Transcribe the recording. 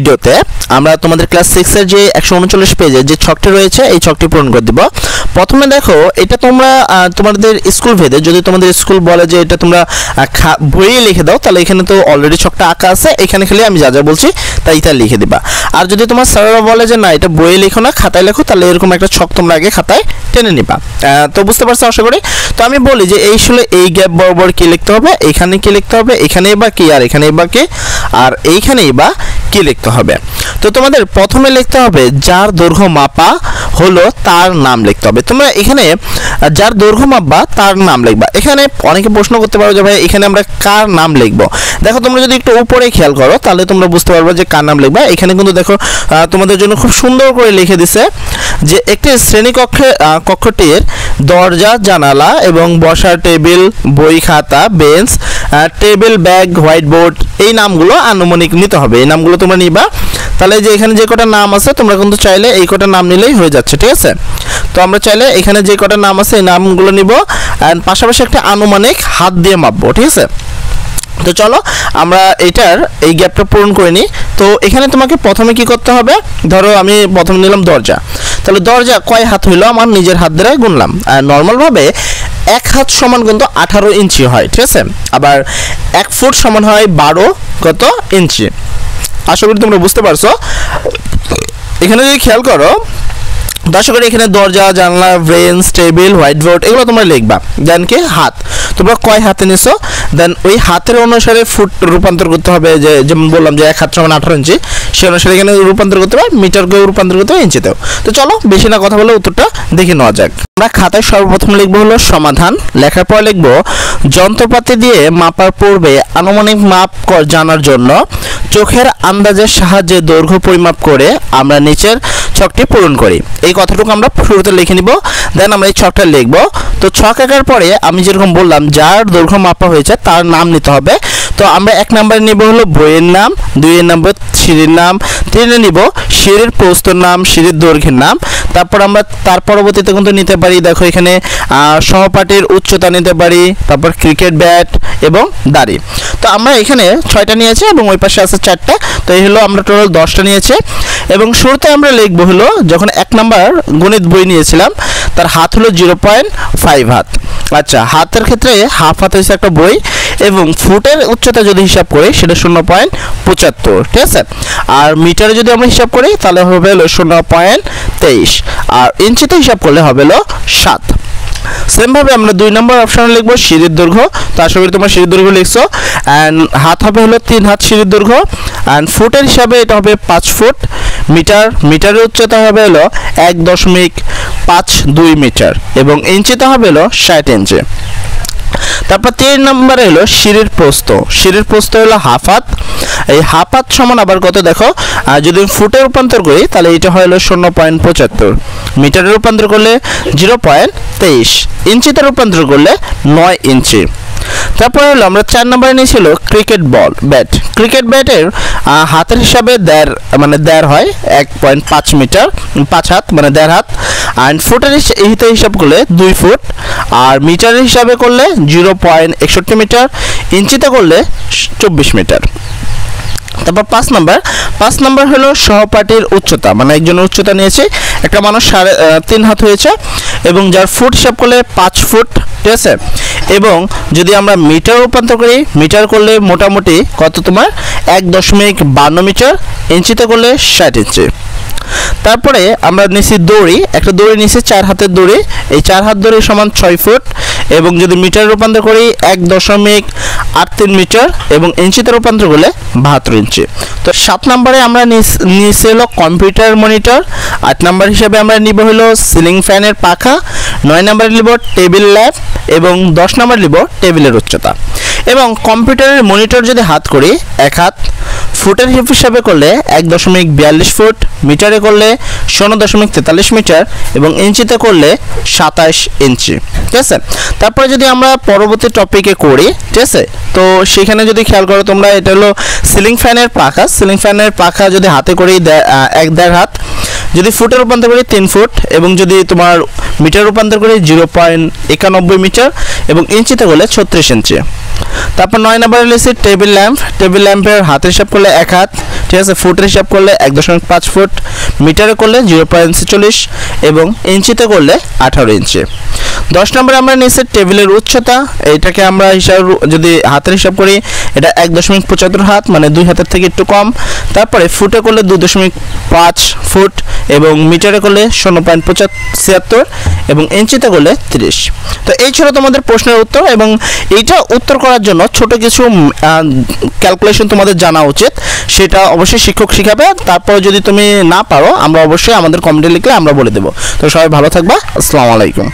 ভিডিওতে আমরা তোমাদের ক্লাস 6 এর যে 139 পেজে যে ছকটি রয়েছে এই ছকটি পূরণ করে দিব। প্রথমে দেখো এটা তোমরা তোমাদের স্কুল ভেদে যদি তোমাদের স্কুল বলে যে এটা তোমরা বইয়ে লিখে দাও তাহলে এখানে তো অলরেডি ছকটা আঁকা আছে, এখানে খালি আমি যা যা বলছি তাই লিখে দিবা। আর যদি তোমার স্যাররা বলে যে না এটা বইয়ে লেখো না খাতায় লেখো তাহলে এরকম একটা ছক তোমরা আগে খাতায় টেনে নিবা। তো বুঝতে পারছো আশা করি। তো আমি বলি যে এই আসলে এই গ্যাপ বরাবর কি লিখতে হবে, এখানে কি লিখতে হবে, এখানেই বা কি, আর এখানেই বা কি, আর এইখানেই বা কি লিখতে হবে। তো তোমাদের প্রথমে লিখতে হবে যার দৈর্ঘ্য মাপা হলো তার নাম লিখতে হবে। তোমরা এখানে যার দৈর্ঘ্য মাপবা তার নাম লিখবা। এখানে অনেকে প্রশ্ন করতে পারো যে ভাই এখানে আমরা কার নাম লিখবো। দেখো তোমরা যদি একটু উপরে খেয়াল করো তাহলে তোমরা বুঝতে পারবে যে কার নাম লিখবা। এখানে কিন্তু দেখো তোমাদের জন্য খুব সুন্দর করে লিখে দিছে যে একটি কক্ষটির দরজা, জানালা এবং বসার টেবিল, বই খাতা, bench, table, bag, white board, এই নামগুলো আনুমানিক নিতে হবে। এই নামগুলো তোমরা নিবা। তাহলে যে এখানে যে কটা নাম আছে তোমরা কিন্তু চাইলে এই কটা নাম নিলেই হয়ে যাচ্ছে, ঠিক আছে। তো আমরা চাইলে এখানে যে কটা নাম আছে এই নামগুলো নিব আর পাশাপাশি একটা আনুমানিক হাত দিয়ে মাপবো, ঠিক আছে। তো চলো আমরা এটার এই গ্যাপটা পূরণ করে নিই। তো এখানে তোমাকে প্রথমে কি করতে হবে, ধরো আমি প্রথমে নিলাম দরজা, তাহলে দরজা কয় হাত হইলো আমার নিজের হাত দ্বারা গুনলাম। আর নর্মালভাবে এক হাত সমান কিন্তু 18 ইঞ্চি হয়, ঠিক আছে। আবার 1 ফুট সমান হয় 12 ইঞ্চি। আশা করি তোমরা বুঝতে পারছো। এখানে যদি খেয়াল করো দর্শক এখানে দরজা, জানলা, বেঞ্চ, টেবিল, হোয়াইট বোর্ড এগুলো তোমরা লিখবা। দেন কি হাত, তোমরা কয় হাতে নিছো দেন ওই হাতের অনুসারে ফুট রূপান্তর করতে হবে। যে যেমন বললাম যে 1 হাত সমান 18 ইঞ্চি, সেই অনুসারে এখানে রূপান্তর করতে হবে, মিটারকেও রূপান্তর করতে হবে ইঞ্চিতেও। তো চলো বেশি না কথা বলে উত্তরটা দেখে নেওয়া যাক। আমরা খাতায় সর্বপ্রথম লিখবো হলো সমাধান, লেখার পর লিখবো যন্ত্রপাতি দিয়ে মাপার পূর্বে আনুমানিক মাপ জানার জন্য চোখের আন্দাজের সাহায্যে দৈর্ঘ্য পরিমাপ করে আমরা নিচের ছকটি পূরণ করি। এই কথাটুকু আমরা শুরুতে লিখে নিব, দেন আমরা এই ছকটা লিখব। তো ছক আঁকার পরে আমি যেরকম বললাম যার দৈর্ঘ্য মাপা হয়েছে তার নাম নিতে হবে। তো আমরা 1 নম্বরে নিব হলো বইয়ের নাম, 2 নম্বর সিঁড়ির নাম, 3 নিব সিঁড়ির প্রস্থর নাম, সিঁড়ির দৈর্ঘ্যের নাম। তারপর আমরা তার পরবর্তীতে কিন্তু নিতে পারি, দেখো এখানে সহপাঠীর উচ্চতা নিতে পারি, তারপর ক্রিকেট ব্যাট এবং দাড়ি। তো আমরা এখানে 6টা নিয়েছি এবং ওই পাশে আছে 4টা। তো এই হলো আমরা টোটাল 10টা নিয়েছি। এবং শুরুতে আমরা লিখবো হলো যখন 1 নম্বর গণিত বই নিয়েছিলাম তার হাত হলো 0.5 হাত। আচ্ছা, হাতের ক্ষেত্রে হাফ হাত হচ্ছে একটা বই এবং ফুটের উচ্চতা যদি হিসাব করি সেটা 0.75, ঠিক আছে। আর মিটারে যদি আমরা হিসাব করি তাহলে হবে হলো 0.23, আর ইঞ্চিতে হিসাব করলে হবে হলো 7। সেমভাবে আমরা 2 নম্বর অপশনে লিখবো সিঁড়ির দৈর্ঘ্য। তো আশা করি তোমরা সিঁড়ির দৈর্ঘ্য লিখছো। অ্যান্ড হাত হবে হলো 3 হাত সিঁড়ির দৈর্ঘ্য। অ্যান্ড ফুটের হিসাবে এটা হবে 5 ফুট। মিটারের উচ্চতা হবে হলো 1.52 মিটার এবং ইঞ্চিতে হবে হলো 60 ইঞ্চি। তারপর 3 নম্বরে হলো সিঁড়ির প্রস্থ। সিঁড়ির প্রস্থ হলো হাফ হাত। এই হাফ হাত সমান আবার কত দেখো, যদি ফুটে রূপান্তর করি তাহলে এটা হয় হলো 0.75, মিটারে রূপান্তর করলে 0.23, ইঞ্চিতে রূপান্তর করলে 9 ইঞ্চি। তারপরে হলো আমরা 4 নম্বরে নিয়েছিল ক্রিকেট ব্যাট। ক্রিকেট ব্যাটের হাতের হিসাবে দেড় হয় 1.5 মিটার, 5 হাত মানে 1.5 হাত। আর ফুটের হিসাব করলে 2 ফুট, আর মিটারের হিসাবে করলে 0.61 মিটার, ইঞ্চিতে করলে 24 মিটার। তারপর 5 নম্বর হলো সহপাঠীর উচ্চতা, মানে একজনের উচ্চতা নিয়েছে, একটা মানুষ 3.5 হাত হয়েছে এবং যার ফুট হিসাব করলে 5 ফুট, ঠিক আছে। এবং যদি আমরা মিটার রূপান্তর করি, মিটার করলে মোটামুটি কত তোমার 1.52 মিটার, ইঞ্চিতে করলে 60 ইঞ্চি। তারপরে আমরা নিছি দড়ি, একটা দড়ি নিছি 4 হাতের দড়ি। এই 4 হাত দড়ি সমান 6 ফুট এবং যদি মিটার রূপান্তর করি 1.83 মিটার এবং ইঞ্চিতে রূপান্তর করলে 72 ইঞ্চি। তো 7 নম্বরে আমরা নিছি হলো কম্পিউটার মনিটর। 8 নম্বর হিসেবে আমরা নিব হলো সিলিং ফ্যানের পাখা। 9 নম্বরে নিব টেবিল ল্যাম্প এবং 10 নম্বর নিব টেবিলের উচ্চতা। এবং কম্পিউটারের মনিটর যদি হাত করি 1 হাত, ফুটের হিসাবে করলে 1.42 ফুট, মিটারে করলে 0.43 মিটার এবং ইঞ্চিতে করলে 27 ইঞ্চি, ঠিক আছে। তারপরে যদি আমরা পরবর্তী টপিকে করি, ঠিক আছে, তো সেখানে যদি খেয়াল করো তোমরা এটা হলো সিলিং ফ্যানের পাখা। সিলিং ফ্যানের পাখা যদি হাতে করি 1.5 হাত, যদি ফুটে রূপান্তর করি 3 ফুট এবং যদি তোমার মিটার রূপান্তর করি 0.91 মিটার এবং ইঞ্চিতে করলে 36 ইঞ্চি। তারপর 9 নম্বরে লিখছি টেবিল ল্যাম্প। টেবিল ল্যাম্পের হাতের হিসাব করলে 1 হাত, ঠিক আছে। ফুটের হিসাব করলে 1.5 ফুট, মিটারে করলে 0.46 এবং ইঞ্চিতে করলে 18 ইঞ্চি। 10 নম্বরে আমরা নিচে টেবিলের উচ্চতা, এইটাকে আমরা হিসাব যদি হাতের হিসাব করি এটা 1.75 হাত, মানে 2 হাতের থেকে একটু কম। তারপরে ফুটে করলে 2.5 ফুট এবং মিটারে করলে 0.75 এবং ইঞ্চিতে করলে 30। তো এই ছিল তোমাদের প্রশ্নের উত্তর, এবং এইটা উত্তর করার জন্য ছোট কিছু ক্যালকুলেশন তোমাদের জানা উচিত, সেটা অবশ্যই শিক্ষক শিখাবে। তারপর যদি তুমি না পারো আমরা অবশ্যই আমাদের কমেন্টে লিখলে আমরা বলে দেবো। তো সবাই ভালো থাকবা, আসসালামু আলাইকুম।